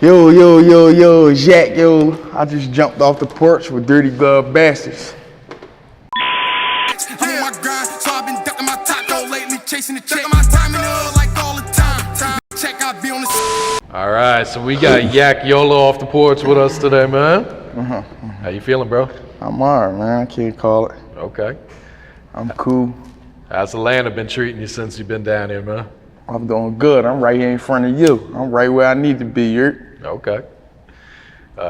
Yo, it's Yak Yola. I just jumped off the porch with Dirty Glove Bastards. I'm on my grind, so I've been ducking my top though lately, chasing the check. My time in the hood like all the time. Check, I be on the. All right, so we got Yakiola off the porch with us today, man. How you feeling, bro? I'm alright, man. I can't call it. Okay. I'm cool. How's Atlanta been treating you since you've been down here, man? I'm doing good. I'm right here in front of you. I'm right where I need to be, Okay.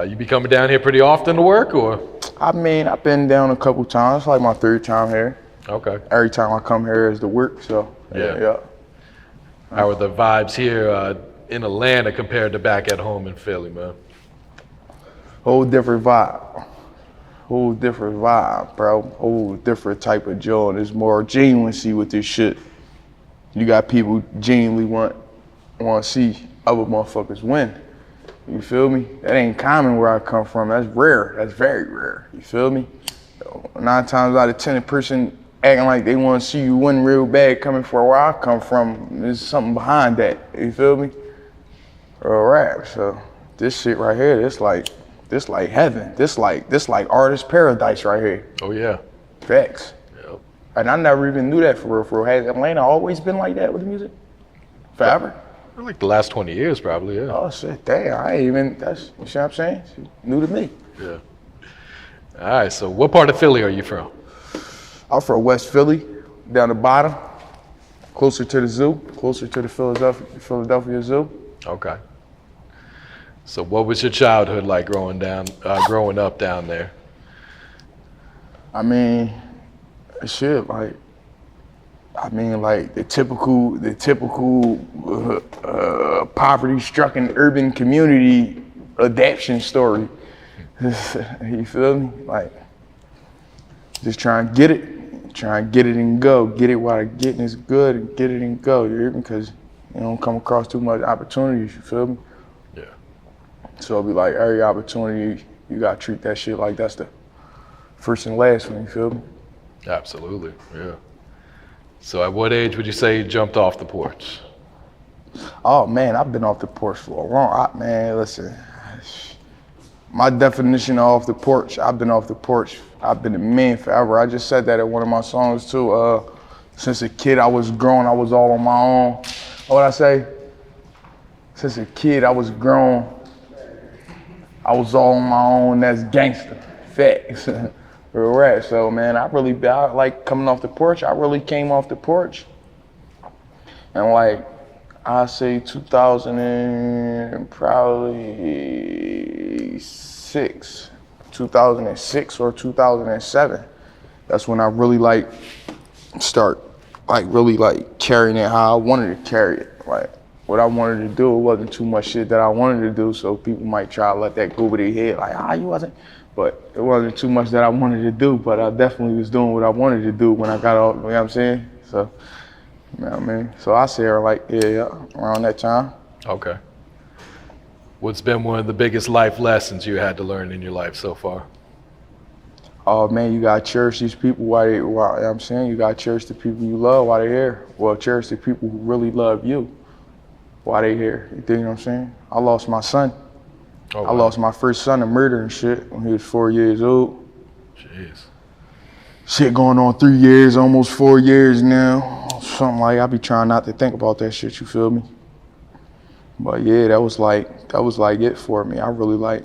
You be coming down here pretty often to work, or? I mean, I've been down a couple times. It's like my third time here. Okay. Every time I come here is to work, so yeah. How are the vibes here in Atlanta compared to back at home in Philly, man? Whole different vibe. Whole different vibe, bro. Whole different type of joy. There's more genuineness with this shit. You got people genuinely want to see other motherfuckers win. You feel me? That ain't common where I come from. That's rare. That's very rare. You feel me? 9 times out of 10, a person acting like they want to see you win real bad coming from where I come from, there's something behind that. You feel me? All right. So this shit right here, this like heaven. This like artist paradise right here. Oh yeah. Facts. Yep. And I never even knew that for real. Has Atlanta always been like that with the music? Forever? Like the last 20 years, probably, yeah. Oh shit, damn, I ain't even, that's, you see what I'm saying? It's new to me. Yeah. All right, so what part of Philly are you from? I'm from West Philly, down the bottom, closer to the zoo, closer to the Philadelphia Zoo. Okay. So what was your childhood like growing up down there? I mean, shit, like the typical poverty-stricken urban community adaptation story. You feel me? Like, just try and get it and go. Get it while the getting is good and get it and go. You hear me? Because you don't come across too much opportunities. You feel me? Yeah. So it'll be like every opportunity, you gotta treat that shit like that's the first and last one. You feel me? Absolutely. Yeah. So at what age would you say you jumped off the porch? Oh man, I've been off the porch for a long. Man, listen. My definition of off the porch, I've been off the porch. I've been a man forever. I just said that in one of my songs too. Since a kid, I was grown. I was all on my own. What'd I say? Since a kid, I was grown. I was all on my own. That's gangster. Facts. Real rap. So man, I like coming off the porch. I really came off the porch, and like I say 2006 or 2007. That's when I really start really carrying it how I wanted to carry it. Like what I wanted to do, it wasn't too much shit that I wanted to do. So people might try to let that go over their head, like you wasn't. But it wasn't too much that I wanted to do, but I definitely was doing what I wanted to do when I got off, you know what I'm saying? So, you know what I mean? So I say around that time. Okay. What's been one of the biggest life lessons you had to learn in your life so far? Oh man, you gotta cherish these people while you know what I'm saying? You gotta cherish the people you love while they're here. Well, cherish the people who really love you while they're here. You think what I'm saying? I lost my son. Oh, I lost my first son to murder and shit when he was 4 years old. Jeez. Shit going on 3 years, almost 4 years now. Something like I be trying not to think about that shit, you feel me? But yeah, that was like it for me. I really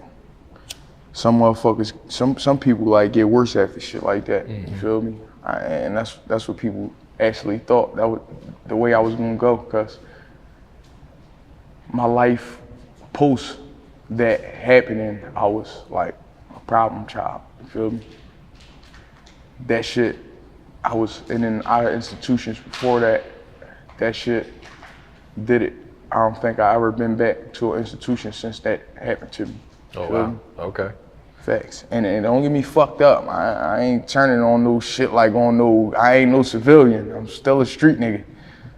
some motherfuckers, some people get worse after shit like that. Mm-hmm. You feel me? And that's what people actually thought that was the way I was gonna go, cause my life post that happening, I was like a problem child. You feel me? That shit, I was in our institutions before that. That shit did it. I don't think I ever been back to an institution since that happened to me. Oh wow. Okay. Facts. And don't get me fucked up. I ain't turning on no shit I ain't no civilian. I'm still a street nigga.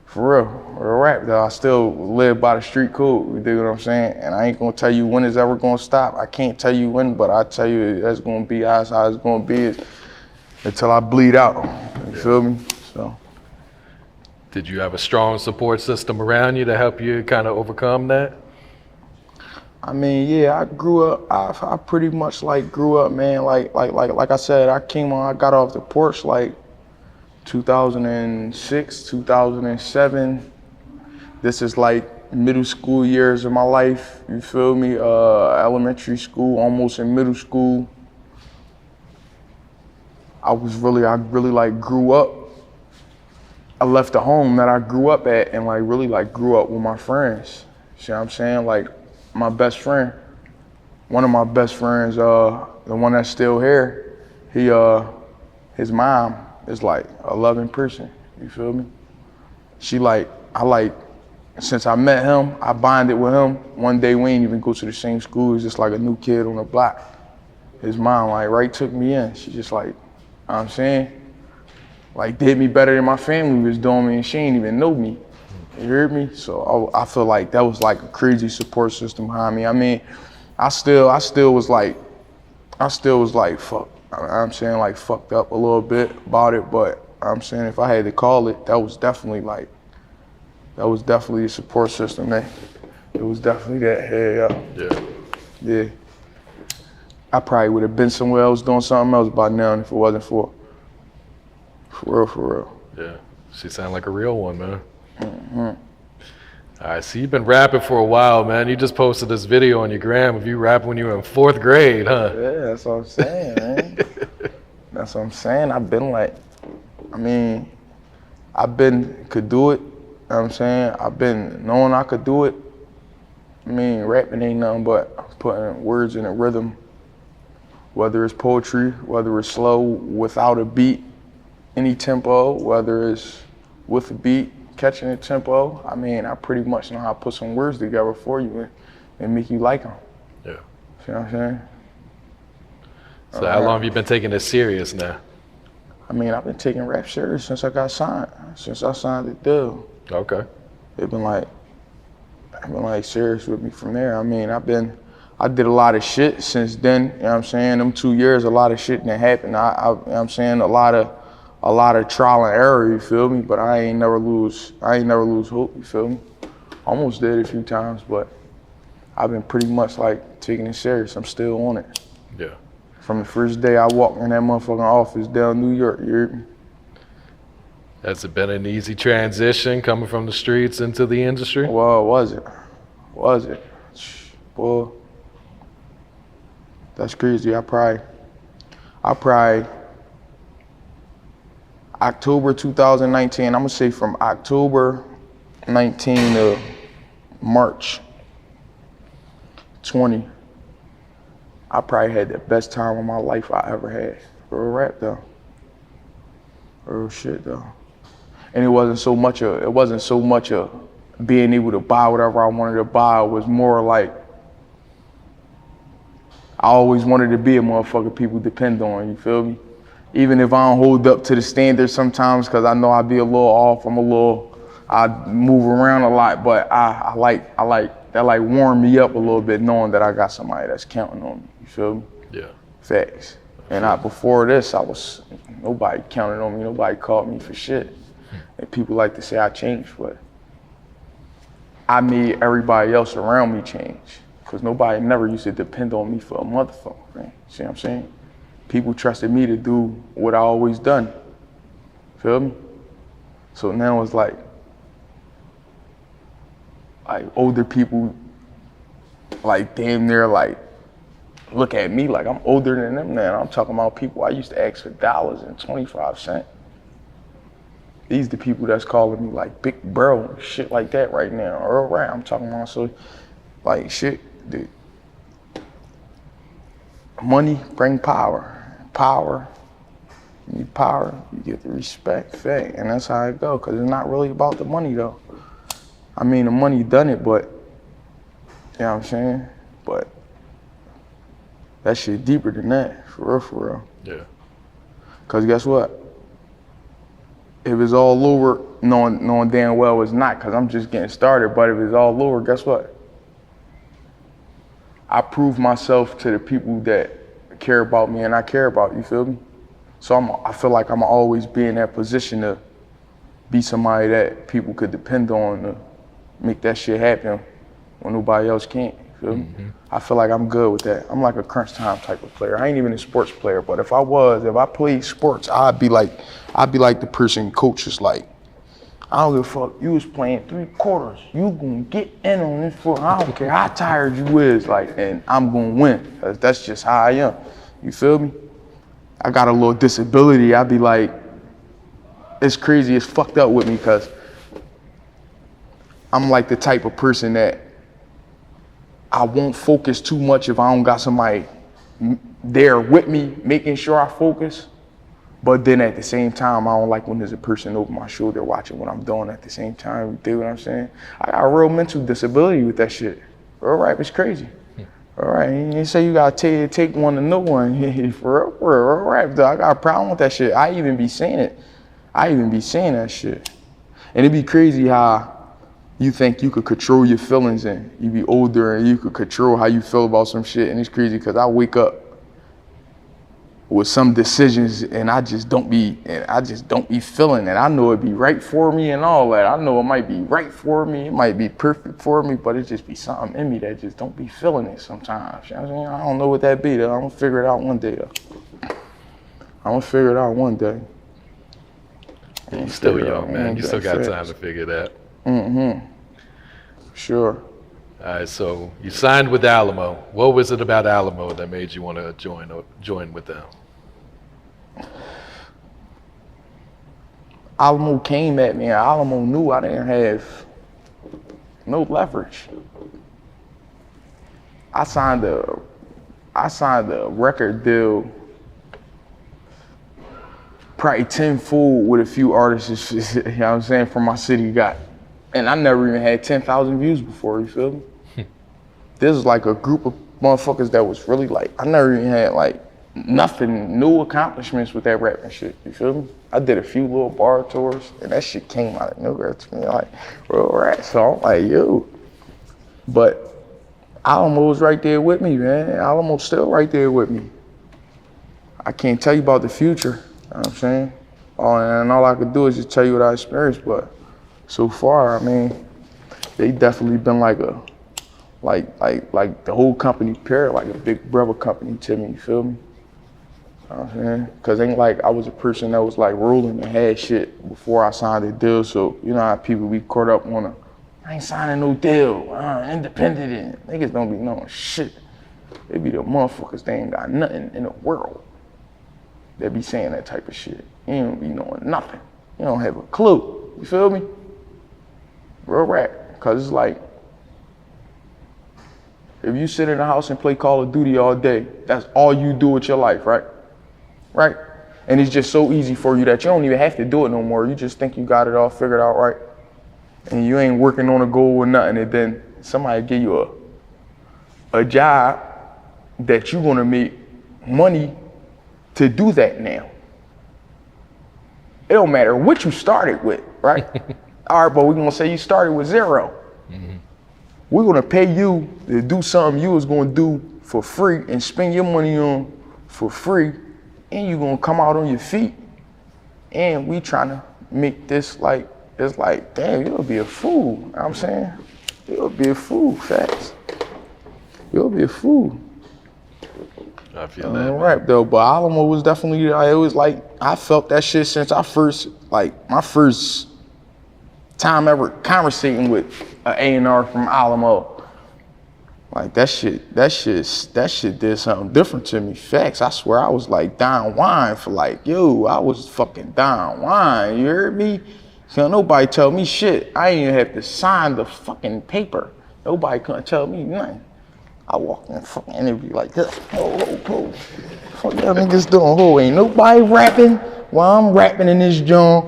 For real. Real rap though. I still live by the street code. You dig what I'm saying? And I ain't gonna tell you when it's ever gonna stop. I can't tell you when, but I tell you that's gonna be how it's gonna be until I bleed out. You feel me? So Did you have a strong support system around you to help you kind of overcome that? I mean, yeah, I grew up. I pretty much like grew up, man. Like I said, I got off the porch like 2006, 2007. This is like middle school years of my life. You feel me? Elementary school, almost in middle school. I really like grew up. I left the home that I grew up at and like really like grew up with my friends. See what I'm saying? Like my best friend, one of my best friends, the one that's still here, his mom is like a loving person. You feel me? Since I met him, I bonded with him. One day we ain't even go to the same school. He's just like a new kid on the block. His mom like right took me in. She just like, you know what I'm saying? Like did me better than my family was doing me and she ain't even know me. You heard me? So I feel like that was like a crazy support system behind me. I mean, I still was like, fuck. I'm saying like fucked up a little bit about it, but I'm saying if I had to call it, that was definitely a support system, man. It was definitely that. Yeah. I probably would have been somewhere else doing something else by now if it wasn't for real. Yeah, she sound like a real one, man. Mm-hmm. All right, so you've been rapping for a while, man. You just posted this video on your gram of you rapping when you were in 4th grade, huh? Yeah, that's what I'm saying, man. That's what I'm saying. I've been could do it. You know what I'm saying? I've been knowing I could do it. I mean, rapping ain't nothing but putting words in a rhythm, whether it's poetry, whether it's slow, without a beat, any tempo, whether it's with a beat, catching a tempo. I mean, I pretty much know how to put some words together for you and make you like them. Yeah. You know what I'm saying? So how long have you been taking this serious now? I mean, I've been taking rap serious since I got signed. Since I signed the deal. Okay. They've been like serious with me from there. I mean, I did a lot of shit since then. You know what I'm saying? Them 2 years, a lot of shit that happened. You know what I'm saying? A lot of trial and error, you feel me? But I ain't never lose hope, you feel me? Almost did a few times, but I've been pretty much like taking it serious. I'm still on it. Yeah. From the first day I walked in that motherfucking office down New York, you heard me? Has it been an easy transition coming from the streets into the industry? Well, was it? Boy, that's crazy. I probably October 2019, I'm gonna say from October 19 to March 20, I probably had the best time of my life I ever had. Real rap though. Real shit though. And it wasn't so much a being able to buy whatever I wanted to buy. It was more like I always wanted to be a motherfucker people depend on, you feel me? Even if I don't hold up to the standards sometimes, cause I know I'd be a little off, I move around a lot, but I like that like warm me up a little bit knowing that I got somebody that's counting on me, you feel me? Yeah. Facts. And before this, nobody counted on me, nobody called me for shit. And people like to say I changed, but I made everybody else around me change. Cause nobody never used to depend on me for a motherfucker, man. See what I'm saying? People trusted me to do what I always done. Feel me? So now it's like older people, like damn near like look at me like I'm older than them now. I'm talking about people I used to ask for $1.25. These the people that's calling me like big bro and shit like that right now. Or right, I'm talking about so like shit, dude. Money bring power. Power, you need power, you get the respect, fact, and that's how it go. Cause it's not really about the money though. I mean, the money done it, but you know what I'm saying. But that shit deeper than that, for real. Yeah. Cause guess what? If it's all over, knowing damn well it's not, cause I'm just getting started. But if it's all over, guess what? I prove myself to the people that care about me and I care about, you feel me? So I feel like I'm always be in that position to be somebody that people could depend on to make that shit happen when nobody else can't. You feel me? I feel like I'm good with that. I'm like a crunch time type of player. I ain't even a sports player, but if I played sports, I'd be like the person coach is like, I don't give a fuck. You was playing 3 quarters. You gonna get in on this foot. I don't care how tired you is, like, and I'm gonna win. Cause that's just how I am. You feel me? I got a little disability. I'd be like, it's crazy. It's fucked up with me because I'm like the type of person that I won't focus too much if I don't got somebody there with me, making sure I focus. But then at the same time, I don't like when there's a person over my shoulder watching what I'm doing at the same time. You dig what I'm saying? I got a real mental disability with that shit. Real rap is crazy. All right, you say you gotta take one to know one. For real rap, though, I got a problem with that shit. I even be saying it. I even be saying that shit. And it'd be crazy how you think you could control your feelings and you be older and you could control how you feel about some shit. And it's crazy because I wake up with some decisions and I just don't be feeling it. I know it'd be right for me and all that. I know it might be right for me, it might be perfect for me, but it just be something in me that just don't be feeling it sometimes. You know what I'm saying? I don't know what that be though. I'm gonna figure it out one day though. I'm gonna figure it out one day. You still young, man. You still got time to figure that. Sure. All right, so you signed with Alamo. What was it about Alamo that made you want to join with them? Alamo came at me and Alamo knew I didn't have no leverage. I signed a record deal probably tenfold with a few artists, you know what I'm saying, from my city got. And I never even had 10,000 views before, you feel me? This is like a group of motherfuckers that was really like, I never even had like nothing, no accomplishments with that rapping shit, you feel me? I did a few little bar tours and that shit came out of nowhere to me, like, real rap. So I'm like, yo. But Alamo was right there with me, man. Alamo's still right there with me. I can't tell you about the future, you know what I'm saying? And all I could do is just tell you what I experienced, but so far, I mean, they definitely been like the whole company pair, like a big brother company to me, you feel me? You know what I'm saying? Cause ain't like I was a person that was like rolling and had shit before I signed a deal. So you know how people be caught up on I ain't signing no deal, independent and niggas don't be knowing shit. They be the motherfuckers, they ain't got nothing in the world. They be saying that type of shit. You don't be knowing nothing. You don't have a clue, you feel me? Real rap, cause it's like, if you sit in the house and play Call of Duty all day, that's all you do with your life, right? Right? And it's just so easy for you that you don't even have to do it no more. You just think you got it all figured out, right? And you ain't working on a goal or nothing, and then somebody give you a job that you're gonna make money to do that now. It don't matter what you started with, right? All right, but we're gonna say you started with 0. We're gonna pay you to do something you was gonna do for free and spend your money on for free, and you're gonna come out on your feet. And we trying to make this like, it's like, damn, you'll be a fool. You know what I'm saying? You'll be a fool, facts. You'll be a fool. I feel that. Right though, but Alamo was definitely, it was like, I felt that shit since my first time ever conversating with an A&R from Alamo. Like that shit did something different to me. Facts, I swear I was like down wine for like, yo, I was fucking down wine, you heard me? So nobody tell me shit. I didn't even have to sign the fucking paper. Nobody couldn't tell me nothing. I walked in the fucking interview like this. Ho. Fuck y'all niggas doing, ho. Ain't nobody rapping while I'm rapping in this joint.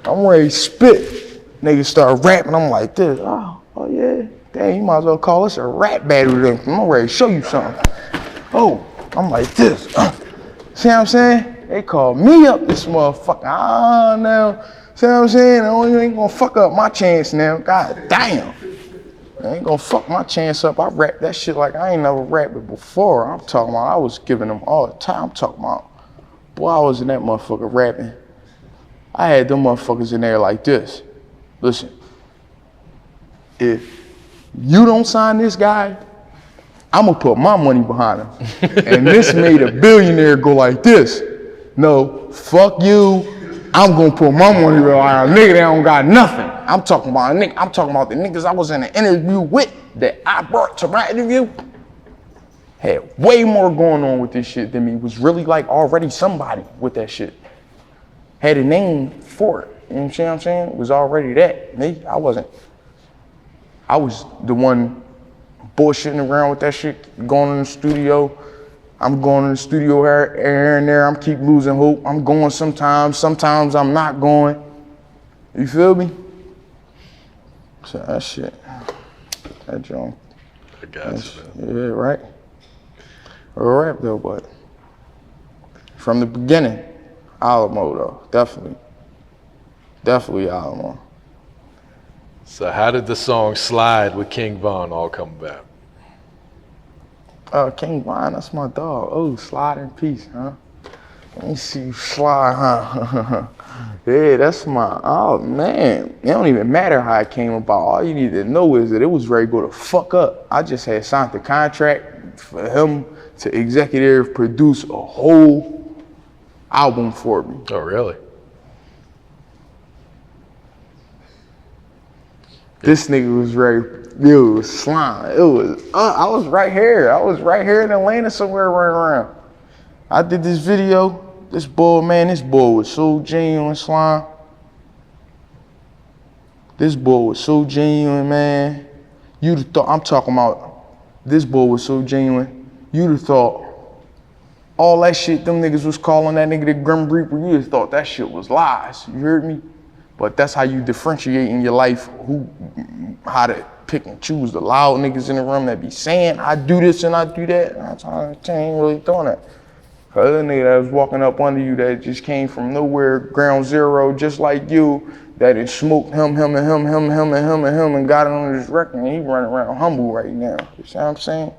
I'm ready to spit. Niggas start rapping, I'm like this. Oh yeah. Damn, you might as well call us a rap battle then. I'm ready to show you something. Oh, I'm like this. See what I'm saying? They call me up this motherfucker. Now. See what I'm saying? You ain't gonna fuck up my chance now. God damn. I ain't gonna fuck my chance up. I rap that shit like I ain't never rapped it before. I'm talking about, I was giving them all the time. I'm talking about, boy, I was in that motherfucker rapping I had them motherfuckers in there like this. Listen, if you don't sign this guy, I'm gonna put my money behind him. And this made a billionaire go like this. No, fuck you. I'm gonna put my money behind a nigga that don't got nothing. I'm talking about a nigga. I'm talking about the niggas I was in an interview with that I brought to my interview. Had way more going on with this shit than me. Was really like already somebody with that shit. Had a name for it. You know what I'm saying? It was already that. Me, I wasn't. I was the one bullshitting around with that shit, going in the studio. I'm going in the studio here and there. I'm keep losing hope. I'm going sometimes I'm not going. You feel me? So that shit, that joint. I got you, man. Yeah, right. All right though, but from the beginning, Alamo though, definitely Alamo. So how did the song Slide with King Von all come about? King Von, that's my dog. Oh, slide in peace, huh? Let me see you slide, huh? Yeah, that's my, oh man. It don't even matter how it came about. All you need to know is that it was ready to go to fuck up. I just had signed the contract for him to executive produce a whole album for me. Oh, really? This nigga was ready. It was slime. It was. I was right here. I was right here in Atlanta somewhere running around. I did this video. This boy was so genuine, slime. This boy was so genuine, man. You'd have thought. I'm talking about. This boy was so genuine. You'd have thought all that shit them niggas was calling that nigga the Grim Reaper. You'd have thought that shit was lies. You heard me? But that's how you differentiate in your life how to pick and choose the loud niggas in the room that be saying, I do this and I do that. And I ain't really doing that. The other nigga that was walking up under you that just came from nowhere, ground zero, just like you, that it smoked him, and got it on his record, and he running around humble right now. You see what I'm saying?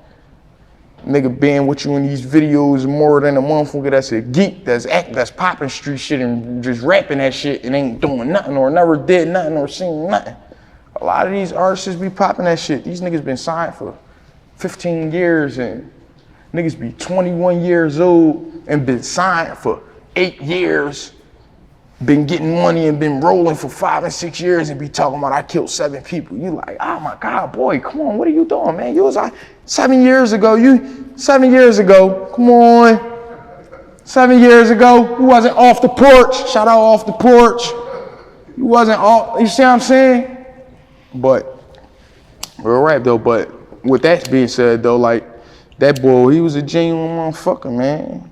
Nigga being with you in these videos more than a motherfucker that's a geek, that's popping street shit and just rapping that shit and ain't doing nothing or never did nothing or seen nothing. A lot of these artists be popping that shit. These niggas been signed for 15 years and niggas be 21 years old and been signed for 8 years, been getting money and been rolling for 5 and 6 years and be talking about I killed 7 people. You like, oh my God, boy, come on, what are you doing, man? You was 7 years ago, 7 years ago, come on. 7 years ago, you wasn't off the porch. Shout out off the porch. You wasn't off, you see what I'm saying? But, we're right though, but with that being said though, like, that boy, he was a genuine motherfucker, man.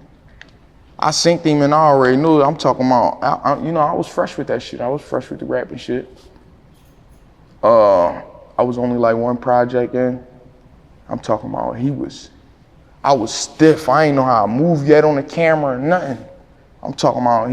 I synced him and I already knew it. I'm talking about, I was fresh with that shit. I was fresh with the rapping shit. I was only like one project in. I'm talking about I was stiff. I ain't know how to move yet on the camera or nothing. I'm talking about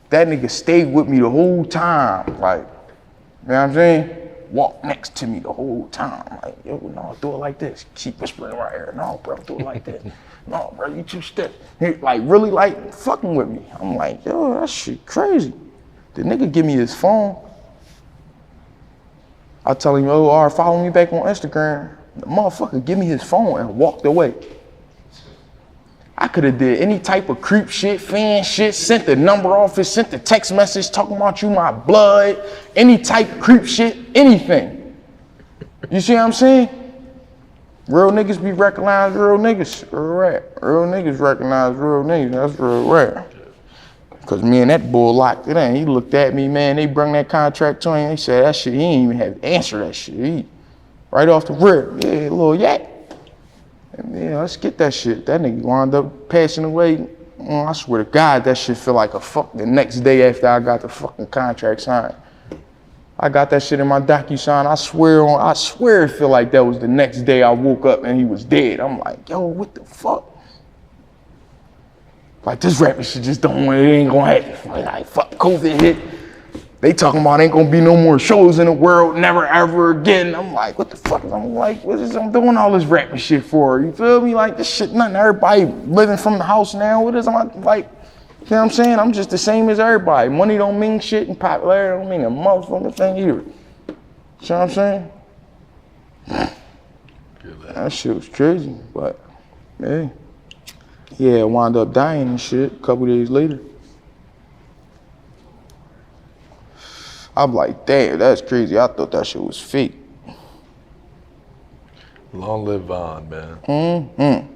that nigga stayed with me the whole time. Like, you know what I'm saying? Walk next to me the whole time. Like, yo, no, do it like this. Keep whispering right here. No, bro, do it like that. No, bro, you too stiff. He, like, really, like, fucking with me. I'm like, yo, that shit crazy. The nigga give me his phone. I tell him, yo, all right, follow me back on Instagram. The motherfucker give me his phone and walked away. I could have did any type of creep shit, fan shit, sent the number off, sent the text message talking about you my blood, any type of creep shit, anything. You see what I'm saying? Real niggas be recognized real niggas, real rap. Real niggas recognize real niggas, that's real rap. Cause me and that bull locked it in. He looked at me, man, they bring that contract to him, they said that shit, he ain't even have to answer that shit. Right off the rip, yeah, little yak. Yeah, let's get that shit. That nigga wound up passing away. I swear to God, that shit feel like the next day after I got the fucking contract signed. I got that shit in my DocuSign. I swear it feel like that was the next day I woke up and he was dead. I'm like, yo, what the fuck? Like, this rapping shit just it ain't gonna happen. Like, fuck, COVID hit. They talking about ain't gonna be no more shows in the world, never ever again. I'm like, what the fuck? I'm like, I'm doing all this rapping shit for? You feel me? Like, this shit, nothing. Everybody living from the house now. What is I'm like, You know what I'm saying? I'm just the same as everybody. Money don't mean shit and popularity don't mean a motherfucking thing either. See what I'm saying? That shit was crazy, but hey. Yeah, wound up dying and shit a couple days later. I'm like, damn, that's crazy. I thought that shit was fake. Long live Von, man.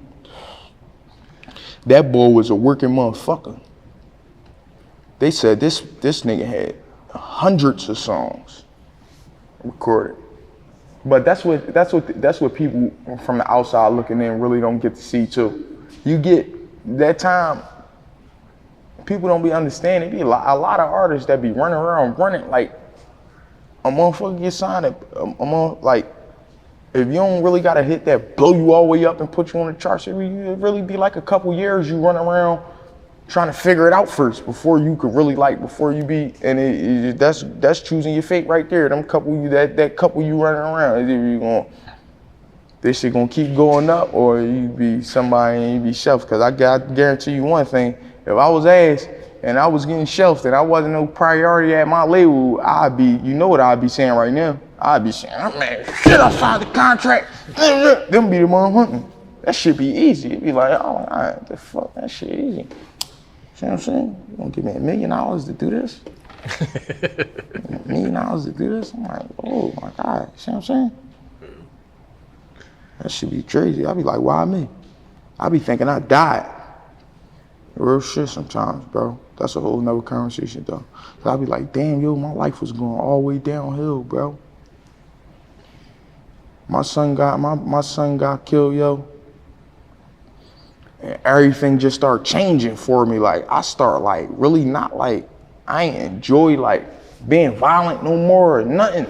That boy was a working motherfucker. They said this nigga had hundreds of songs recorded. But that's what people from the outside looking in really don't get to see too. You get that time, people don't be understanding. Be a lot of artists that be running around like a motherfucker get signed like if you don't really got a hit that blow you all the way up and put you on the charts, it really be like a couple years you run around trying to figure it out first before you could really before you be, and that's choosing your fate right there. Them couple that couple you running around, either this shit gonna keep going up or you be somebody and you be shelved. Cause I guarantee you one thing, if I was ass and I was getting shelved and I wasn't no priority at my label, you know what I'd be saying right now? I'd be saying, oh, man, shit, I signed the contract. Them be the one hunting. That shit be easy. It'd be like, oh, all right, the fuck, that shit easy. See what I'm saying? You gonna give me $1 million to do this? $1 million to do this? I'm like, oh my God, see what I'm saying? That should be crazy. I be like, why me? I be thinking I died. Real shit sometimes, bro. That's a whole nother conversation though. So I be like, damn, yo, my life was going all the way downhill, bro. My son got killed, yo. And everything just started changing for me. Like, I start like really not like, I ain't enjoy like being violent no more or nothing.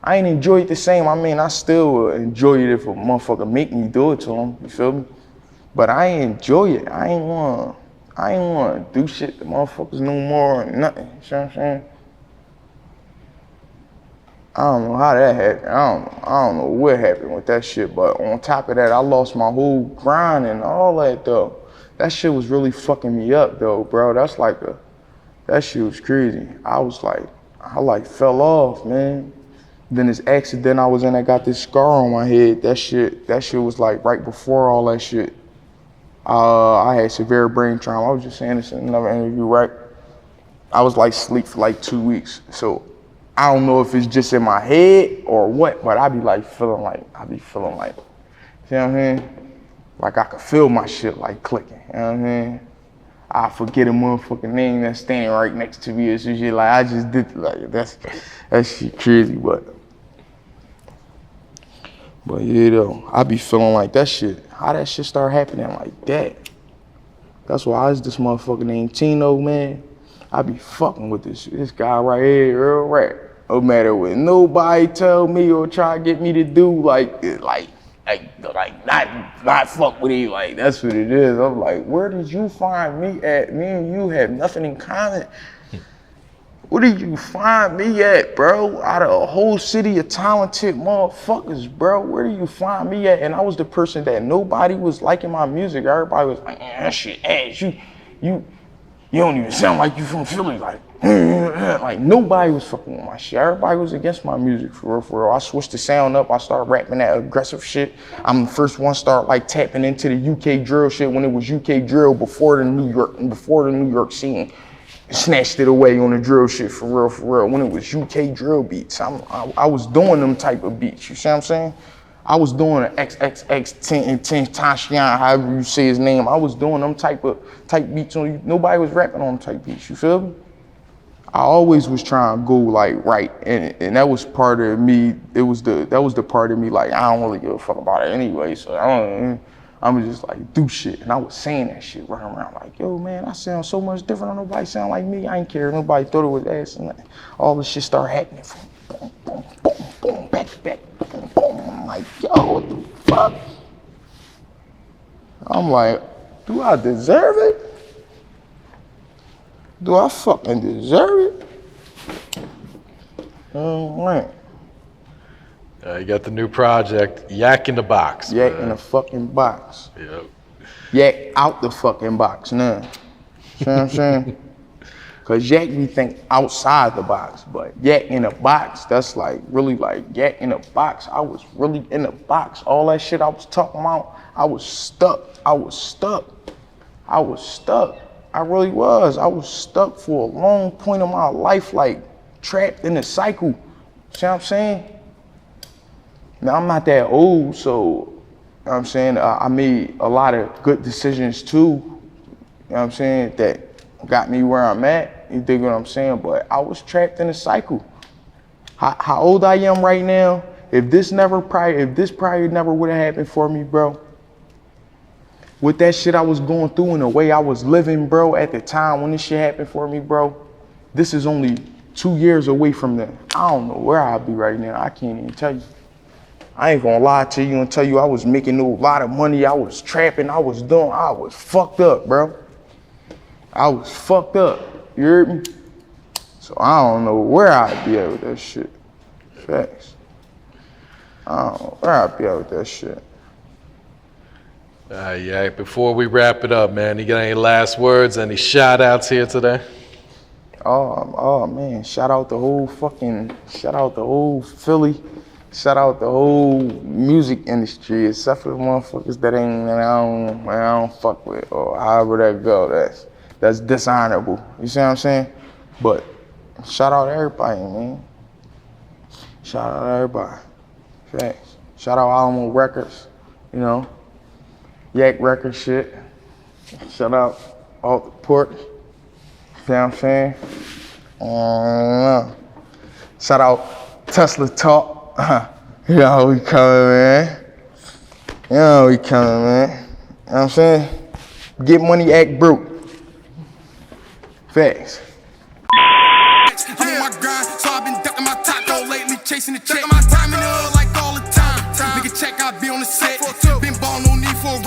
I ain't enjoy it the same. I mean, I still enjoy it if a motherfucker make me do it to him, you feel me? But I ain't enjoy it. I ain't wanna do shit to motherfuckers no more or nothing, you know what I'm saying? I don't know how that happened. I don't know what happened with that shit, but on top of that, I lost my whole grind and all that though. That shit was really fucking me up though, bro. That shit was crazy. I fell off, man. Then this accident I was in, I got this scar on my head. That shit was like right before all that shit. I had severe brain trauma. I was just saying this in another interview, right? I was like asleep for like 2 weeks. So I don't know if it's just in my head or what, but I be feeling like, see what I'm saying? Like I could feel my shit like clicking, you know what I mean? I forget a motherfucking name that's standing right next to me or some shit. Like I just did, like that shit crazy, but yeah though, I be feeling like that shit, how that shit start happening like that. That's why I was this motherfucker named Tino, man. I be fucking with this guy right here, real rap. No matter what nobody tell me or try to get me to do, like not fuck with you, like that's what it is. I'm like, where did you find me at? Me and you have nothing in common. Where did you find me at, bro? Out of a whole city of talented motherfuckers, bro. Where do you find me at? And I was the person that nobody was liking my music. Everybody was like, that shit ass. You don't even sound like you from Philly. Like nobody was fucking with my shit. Everybody was against my music, for real. I switched the sound up. I started rapping that aggressive shit. I'm the first one to start like tapping into the UK drill shit when it was UK drill before the New York scene. Snatched it away on the drill shit, for real. When it was UK drill beats, I was doing them type of beats. You see what I'm saying? I was doing an XXX 10 Tashian, however you say his name. I was doing them type beats on you. Nobody was rapping on them type beats. You feel me? I always was trying to go like right, and that was part of me. That was the part of me like I don't really give a fuck about it anyway. So I'm just like do shit, and I was saying that shit running around like, yo man, I sound so much different. Don't nobody sound like me. I ain't care. Nobody thought it was ass, and all this shit started happening. Boom, boom, boom, boom, back to back, boom, boom. I'm like, yo, what the fuck? I'm like, do I deserve it? Do I fucking deserve it? Oh man. You got the new project, Yak in the Box. Yak in the fucking box. Yep. Yak out the fucking box now. See what I'm saying? Cause Yak we think outside the box, but Yak in the box, that's like really like Yak in the box. I was really in the box. All that shit I was talking about, I was stuck. I really was. I was stuck for a long point of my life, like trapped in a cycle. See what I'm saying? Now I'm not that old, so you know what I'm saying, I made a lot of good decisions too. You know what I'm saying? That got me where I'm at. You dig what I'm saying? But I was trapped in a cycle. How old I am right now, if this probably never would have happened for me, bro, with that shit I was going through and the way I was living, bro, at the time when this shit happened for me, bro, this is only 2 years away from that. I don't know where I'll be right now. I can't even tell you. I ain't gonna lie to you and tell you I was making a lot of money. I was trapping. I was fucked up, bro. I was fucked up. You heard me? So I don't know where I'd be at with that shit. Facts. I don't know where I'd be at with that shit. Yeah, before we wrap it up, man, you got any last words, any shout outs here today? Oh man, shout out the whole Philly. Shout out the whole music industry, except for the motherfuckers that I don't fuck with, or however that go. That's dishonorable. You see what I'm saying? But shout out everybody, man. Shout out everybody. Facts. Shout out Alamo Records, you know. Yak Records shit. Shout out all the Porch. You see what I'm saying? Shout out Tesla Talk. You know we coming, man. You know we coming, man. You know what I'm saying? Get money, act broke. Facts. I'm on my grind, so I've been ducking my taco lately, chasing the check. My time in the hood like all the time. Nigga check, I be on the set. Been